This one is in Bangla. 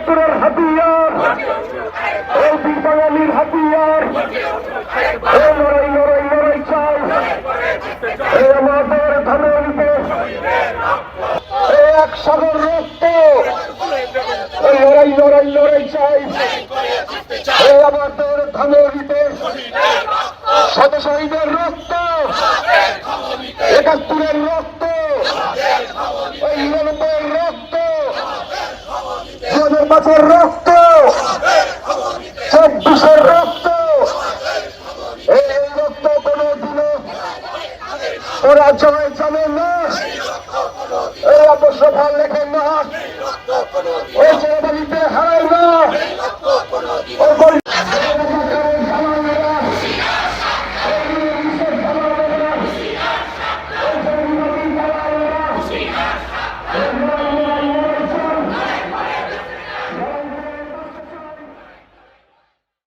একাত্তরের হাতিয়ার, এই বীর বাঙালির হাতিয়ার, এই লড়াই লড়াই লড়াই চাই, এই আমাদের ধানের এই এক সাগর রক্ত, এই লড়াই লড়াই লড়াই চাই, এই আমাদের ধানের শত শহীদের রক্ত, একাত্তরের রক্ত, এই ৯৯-এর রক্ত, ২০০৫-এর রক্ত, ২৪-এর রক্ত, এই রক্ত কোনদিনও ওরা জয় জানে না, এই আদর্শ ভাল লেখেন না, এই ছেলেবাড়িতে হারাই